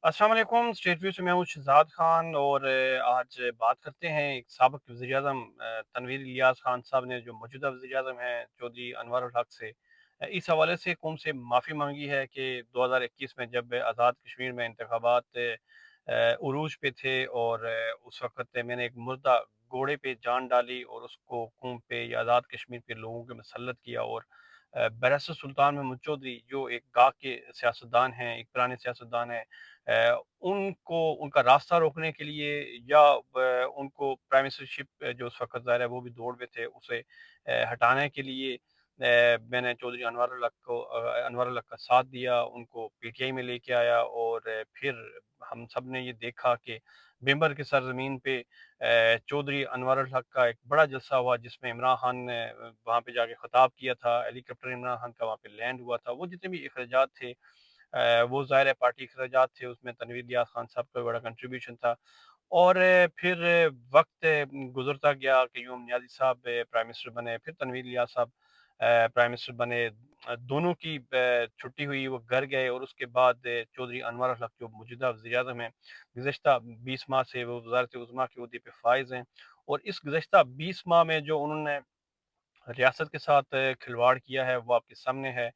अस्सलाम वालेकुम। State view से मैं हूँ शहजाद खान और आज बात करते हैं एक साबिक़ वज़ीर-ए-आज़म तनवीर इलियास खान साहब ने जो मौजूदा वज़ीर-ए-आज़म हैं चौधरी अनवर उल हक से इस हवाले से कौम से माफ़ी मांगी है कि 2021 में जब आज़ाद कश्मीर में इंतखाबात उरूज पे थे और उस वक़्त मैंने एक मुर्दा घोड़े पे जान डाली और उसको कौम पे या आज़ाद कश्मीर के लोगों पे मुसल्लत किया और बैरिस्टर सुल्तान महमूद चौधरी जो एक गाह के सियासतदान हैं, एक पुराने सियासतदान हैं, उनको उनका रास्ता रोकने के लिए या उनको प्राइम मिनिस्टरशिप जो उस वक़्त ज़ाहिर है वो भी दौड़ में थे, उसे हटाने के लिए मैंने चौधरी अनवर उल हक का साथ दिया, उनको पीटीआई में लेके आया और फिर हम सब ने ये देखा कि बिंबर की सरज़मीन पे चौधरी अनवर उल हक का एक बड़ा जलसा हुआ जिसमें इमरान खान ने वहाँ पे जाके खिताब किया था, हेलीकॉप्टर इमरान खान का वहाँ पे लैंड हुआ था। वो जितने भी अखराजात थे वो ज़ाहिर है पार्टी अखराजात थे, उसमें तनवीर इलियास खान साहब का बड़ा कंट्रीब्यूशन था और फिर वक़्त गुज़रता गया क़य्यूम नियाज़ी साहब प्राइम मिनिस्टर बने, फिर तनवीर इलियास साहब प्राइम मिनिस्टर बने। दोनों की छुट्टी हुई, वो घर गए और उसके बाद चौधरी अनवर अल हक जो मौजूदा वज़ीर-ए-आज़म हैं, गुज़श्ता 20 माह से वो वज़ारत-ए-उज़्मा के ओहदे पे फ़ाइज़ हैं और इस गुज़श्ता 20 माह में जो उन्होंने रियासत के साथ खिलवाड़ किया है वो आपके सामने है।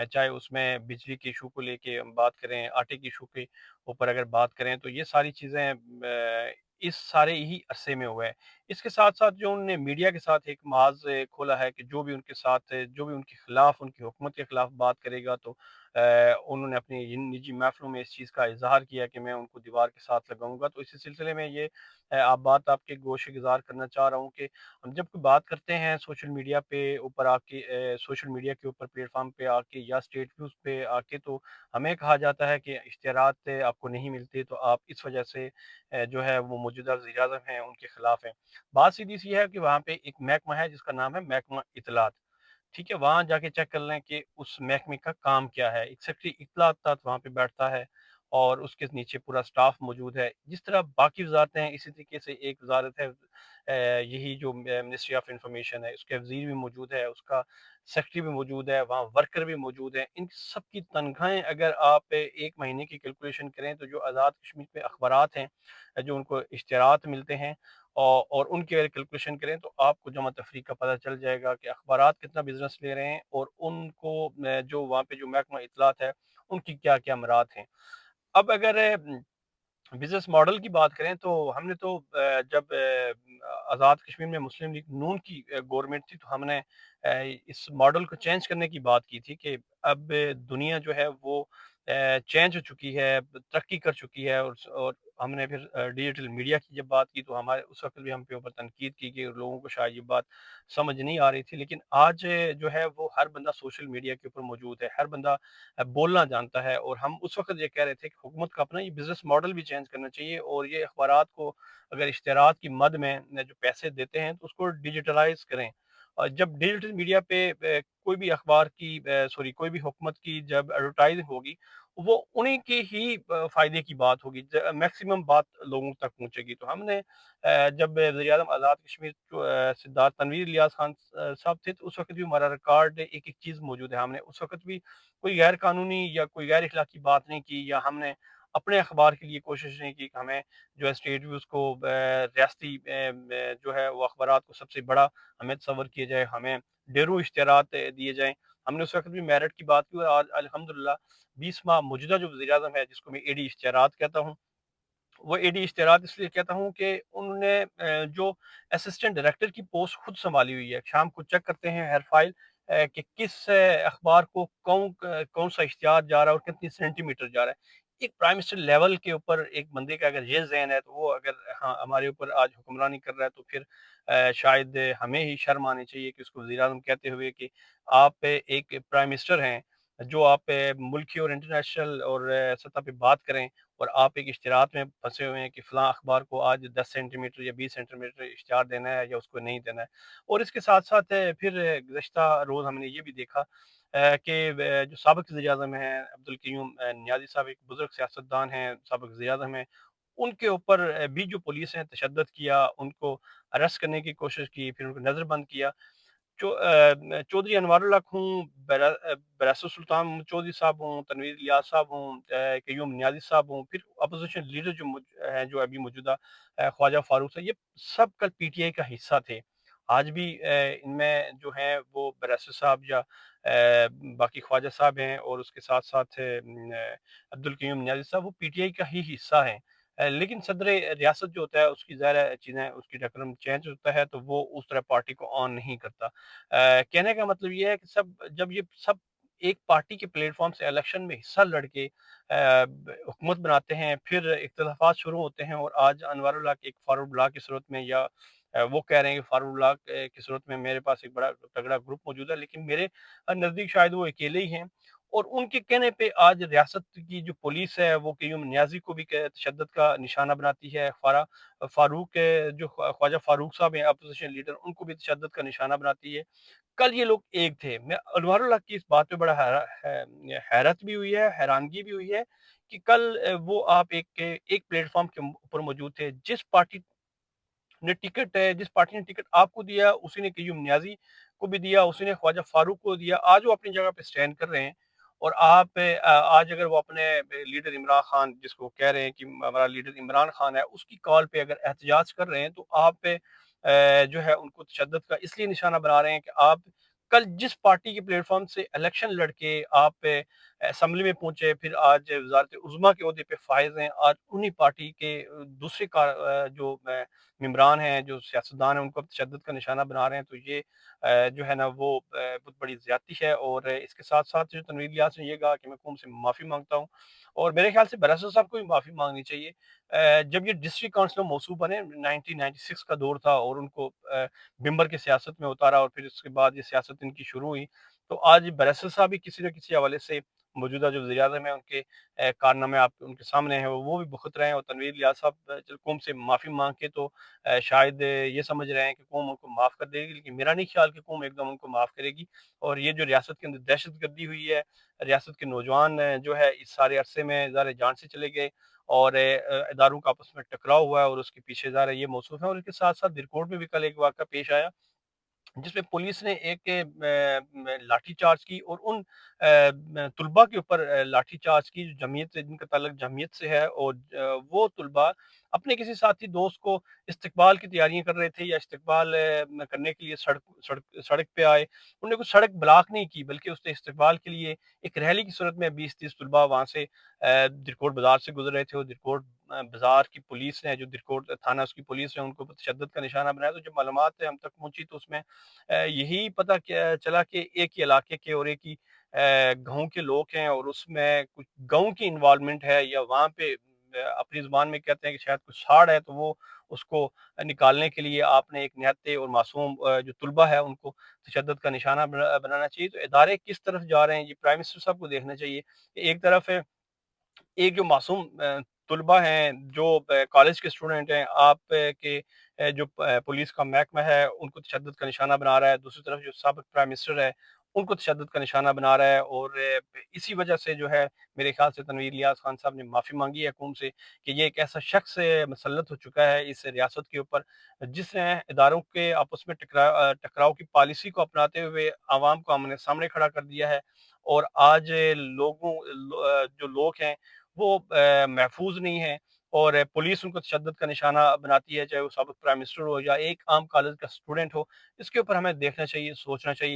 चाहे उसमें बिजली के इशू को लेके हम बात करें, आटे के इशू के ऊपर अगर बात करें तो ये सारी चीज़ें इस सारे ही अरसे में हुआ है। इसके साथ-साथ जो उन्होंने मीडिया के साथ एक महाज़ खोला है कि जो भी उनके साथ जो भी उनके खिलाफ, उनकी हुकूमत के खिलाफ बात करेगा तो उन्होंने अपनी इन निजी महफ़िलों में इस चीज़ का इज़हार किया कि मैं उनको दीवार के साथ लगाऊँगा। तो इसी सिलसिले में ये आप बात आपके गोश-ए-गुज़ार करना चाह रहा हूँ कि हम जब कोई बात करते हैं सोशल मीडिया पे ऊपर आके सोशल मीडिया के ऊपर प्लेटफ़ॉर्म पे आके या स्टेट न्यूज़ पे आके तो हमें कहा जाता है कि इश्तिहारात आपको नहीं मिलते तो आप इस वजह से जो है वो मौजूदा वज़ीर-ए-आज़म हैं उनके खिलाफ हैं। बात सीधी-सी है कि वहाँ पे एक महकमा है जिसका नाम है महकमा इत्तलात। ठीक है? वहाँ जाके चेक कर लें कि उस महकमे का काम क्या है। एक सेक्रेटरी इत्तलात वहाँ पे बैठता है और उसके नीचे पूरा स्टाफ मौजूद है। जिस तरह बाकी वज़ारतें हैं इसी तरीके से एक वज़ारत है यही जो मिनिस्ट्री ऑफ इन्फॉर्मेशन है उसके वज़ीर भी मौजूद है, उसका सेक्रेटरी भी मौजूद है, वहाँ वर्कर भी मौजूद हैं। इन सब की तनख्वाहें अगर आप 1 महीने की कैलकुलेशन करें तो जो आज़ाद कश्मीर पे अखबारात हैं जो उनको इश्तिहारात मिलते हैं और उनकी अगर कैलकुलेशन करें तो आपको जमा तफरीक का पता चल जाएगा कि अखबारात कितना बिज़नेस ले रहे हैं और उनको जो वहाँ पे जो महकमा इत्तलात है, उनकी क्या-क्या मराद हैं। अब अगर बिज़नेस मॉडल की बात करें तो हमने तो जब आज़ाद कश्मीर में मुस्लिम लीग नून की गवर्नमेंट थी तो हमने इस मॉडल को चेंज करने की बात की थी कि अब दुनिया जो है वो चेंज हो चुकी है, तरक्की कर चुकी है और हमने फिर डिजिटल मीडिया की जब बात की तो हमारे उस वक़्त भी हम पे ऊपर तनकीद की कि लोगों को शायद ये बात समझ नहीं आ रही थी। लेकिन आज जो है वो हर बंदा सोशल मीडिया के ऊपर मौजूद है, हर बंदा बोलना जानता है और हम उस वक़्त ये कह रहे थे कि हुकूमत को अपना ये बिज़नेस मॉडल भी चेंज करना चाहिए और ये अखबारात को अगर इश्तिहारात की मद में जो पैसे देते हैं तो उसको डिजिटलाइज़ करें। और जब डिजिटल मीडिया पे कोई भी अखबार की सॉरी कोई भी हुकूमत की जब एडवर्टाइज़िंग होगी, वो उन्हीं के ही फ़ायदे की बात होगी, मैक्सिमम बात लोगों तक पहुँचेगी। तो हमने जब वज़ीर-ए-आज़म आज़ाद कश्मीर सिद्धार्थ तनवीर इलियास खान साहब थे, तो उस वक़्त भी हमारा रिकॉर्ड एक-एक चीज़ मौजूद है। हमने उस वक़्त भी कोई गैर कानूनी या कोई गैर इख़लाक़ी बात नहीं की या हमने अपने अखबार के लिए कोशिश नहीं की कि हमें जो है स्टेट व्यूज़ को रियासती जो है वो अखबारात को सबसे बड़ा हमें तस्वर किया जाए, हमें ढेरों इश्तिहारात दिए जाएँ। हमने उस वक़्त भी मेरिट की बात की और आज अल्हम्दुलिल्लाह 20 माह मौजूदा जो वज़ीर-ए-आज़म है जिसको मैं एडी इश्तिहारात कहता हूँ, वो एडी इश्तिहारात इसलिए कहता हूँ कि उन्होंने जो असिस्टेंट डायरेक्टर की पोस्ट खुद सँभाली हुई है। शाम को चेक करते हैं हर फ़ाइल कि किस अखबार को कौन-सा इश्तिहार जा रहा है और कितनी सेंटीमीटर जा रहा है। एक प्राइम मिनिस्टर लेवल के ऊपर एक बंदे का अगर ये ज़हन है तो वो अगर हाँ, हमारे ऊपर आज हुक्मरानी कर रहा है तो फिर शायद हमें ही शर्म आनी चाहिए कि उसको वज़ीर-ए-आज़म कहते हुए कि आप एक प्राइम मिनिस्टर हैं, जो आप मुल्की और इंटरनेशनल और सतह पे बात करें और आप एक इश्तिहारात में फँसे हुए हैं कि फ़लाँ अखबार को आज 10 सेंटीमीटर या 20 सेंटीमीटर इश्तिहार देना है या उसको नहीं देना है। और इसके साथ-साथ फिर गुज़श्ता रोज़ हमने ये भी देखा कि जो साबिक़ वज़ीर-ए-आज़म हैं अब्दुल क़य्यूम नियाज़ी साहब एक बुज़ुर्ग सियासतदान हैं, साबिक़ वज़ीर-ए-आज़म हैं। उनके ऊपर भी जो पुलिस ने तशद्दुद किया, उनको अरेस्ट करने की कोशिश की, फिर उनको नज़रबंद किया। चौधरी अनवारुल हक हूँ, बैरिस्टर सुल्तान महमूद चौधरी साहब हूँ, तनवीर इलियास साहब हूँ, क़य्यूम नियाज़ी साहब हूँ, फिर अपोज़िशन लीडर हैं जो अभी मौजूदा ख्वाजा फारूक साहब, ये सब कल पीटीआई का हिस्सा थे। आज भी इनमें जो हैं वो बैरिस्टर साहब या बाकी ख्वाजा साहब हैं, और उसके साथ-साथ अब्दुल क़य्यूम नियाज़ी साहब, वो पीटीआई का ही हिस्सा हैं। लेकिन सदर रियासत जो होता है उसकी ज़ाहिर है चीज़ें, उसकी डेकोरम चेंज होता है तो वो उस तरह पार्टी को ऑन नहीं करता। कहने का मतलब ये है कि जब ये सब एक पार्टी के प्लेटफॉर्म से इलेक्शन में हिस्सा लड़के हुकूमत बनाते हैं, फिर इख्तिलाफात शुरू होते हैं, और आज अनवारुल्लाह एक फारूक की सूरत में, या वो कह रहे हैं कि फारूक की सूरत में मेरे पास एक बड़ा तगड़ा ग्रुप मौजूद है, लेकिन मेरे नज़दीक शायद वो अकेले ही हैं। और उनके कहने पे आज रियासत की जो पुलिस है वो क़य्यूम नियाज़ी को भी तशद्दुद का निशाना बनाती है। फारूक जो ख्वाजा फारूक साहब हैं अपोज़िशन लीडर, उनको भी तशद्दुद का निशाना बनाती है। कल ये लोग एक थे। मैं अनवारुल हक की इस बात पे बड़ा हैरत भी हुई है, हैरानगी भी हुई है कि कल वो आप एक प्लेटफ़ॉर्म के ऊपर मौजूद थे। जिस पार्टी ने टिकट आपको दिया, उसी ने क़य्यूम नियाज़ी को भी दिया, उसी ने ख्वाजा फारूक को दिया। आज वो अपनी जगह पे स्टैंड कर रहे हैं, और आज अगर वो अपने लीडर इमरान खान, जिसको कह रहे हैं कि हमारा लीडर इमरान खान है, उसकी कॉल पे अगर एहतजाज कर रहे हैं, तो आप जो है उनको तशद्दुद का इसलिए निशाना बना रहे हैं कि आप कल जिस पार्टी के प्लेटफ़ॉर्म से इलेक्शन लड़के आप असेंबली में पहुँचे, फिर आज वज़ारत उज़्मा के ओहदे पे फ़ाइज़ हैं, आज उन्हीं पार्टी के दूसरे जो मेंबरान हैं, जो सियासतदान हैं, उनको अब तशद्दुद का निशाना बना रहे हैं, तो ये जो है ना वो बहुत बड़ी ज़्यादती है। और इसके साथ-साथ जो तनवीर इलियास ने ये कहा कि मैं कौम से माफ़ी माँगता हूँ, और मेरे ख़्याल से बैरिस्टर साहब को भी माफ़ी माँगनी चाहिए। जब ये डिस्ट्रिक्ट काउंसिलर मौसूफ़ बने, 1996 का दौर था, और उनको मिंबर की सियासत में उतारा, और फिर उसके बाद ये सियासत इनकी शुरू हुई। तो आज बैरिस्टर साहब भी किसी न किसी हवाले से मौजूदा जो वज़ीर-ए-आज़म हैं, उनके कारनामे आप उनके सामने हैं, वो भी भुगत रहे हैं, और तनवीर इलियास साहब चलो कौम से माफ़ी माँग के तो शायद ये समझ रहे हैं कि कौम उनको माफ़ कर देगी, लेकिन मेरा नहीं ख्याल कि कौम एकदम उनको माफ़ करेगी। और ये जो रियासत के अंदर दहशतगर्दी हुई है, रियासत के नौजवान जो है इस सारे अरसे में ज़ाहिर है जान से चले गए, और इदारों का आपस में टकराव हुआ है, और उसके पीछे ज़ाहिर है ये मौसूफ़ है। और इसके साथ-साथ दिरकोट में भी कल एक वाक़या पेश आया, जिसमें पुलिस ने एक लाठीचार्ज की, और उन तुलबा के ऊपर लाठीचार्ज की जो जमीयत से, जिनका ताल्लुक जमीयत से है, और वो तुलबा अपने किसी साथी दोस्त को इस्तकबाल की तैयारियां कर रहे थे, या इस्तकबाल करने के लिए सड़क पे आए। उन्होंने कुछ सड़क ब्लॉक नहीं की, बल्कि उसने इस्तकबाल के लिए एक रैली की सूरत में 20-30 तुलबा वहाँ से दिरकोट बाजार से गुजर रहे थे, और दिरकोट बाजार की पुलिस ने, जो दिरकोट थाना उसकी पुलिस ने उनको तशद्दुद का निशाना बनाया। तो जब मालूमात हम तक पहुंची, तो उसमें यही पता चला कि एक ही इलाके के और एक ही गाँव के लोग हैं, और उसमें कुछ गाँव की इन्वॉल्वमेंट है, या वहाँ पे अपनी ज़ुबान में कहते हैं कि शायद कुछ साड़ है, तो वो उसको निकालने के लिए आपने एक निहत्थे और मासूम जो तुलबा है उनको तशद्दुद का निशाना बनाना चाहिए। तो इदारे किस तरफ जा रहे हैं, ये प्राइम मिनिस्टर साहब को देखना चाहिए। एक तरफ है, एक जो मासूम तुलबा हैं, जो कॉलेज के स्टूडेंट हैं, के जो पुलिस का महकमा है, उनको तशद्दुद का निशाना बना रहा है। दूसरी तरफ जो साबिक़ प्राइम मिनिस्टर है, उनको तशद्दुद का निशाना बना रहा है, और इसी वजह से जो है मेरे ख़्याल से तनवीर इलियास खान साहब ने माफ़ी माँगी है कौम से, कि ये एक ऐसा शख्स मुसल्लत हो चुका है इस रियासत के ऊपर, जिसने इदारों के आपस में टकराव की पॉलिसी को अपनाते हुए आवाम को आमने-सामने खड़ा कर दिया है। और आज जो लोग हैं वो महफूज नहीं है, और पुलिस उनको तशद्दुद का निशाना बनाती है, चाहे वो साबिक़ प्राइम मिनिस्टर हो या एक आम कॉलेज का स्टूडेंट हो। इसके ऊपर हमें देखना चाहिए, सोचना चाहिए।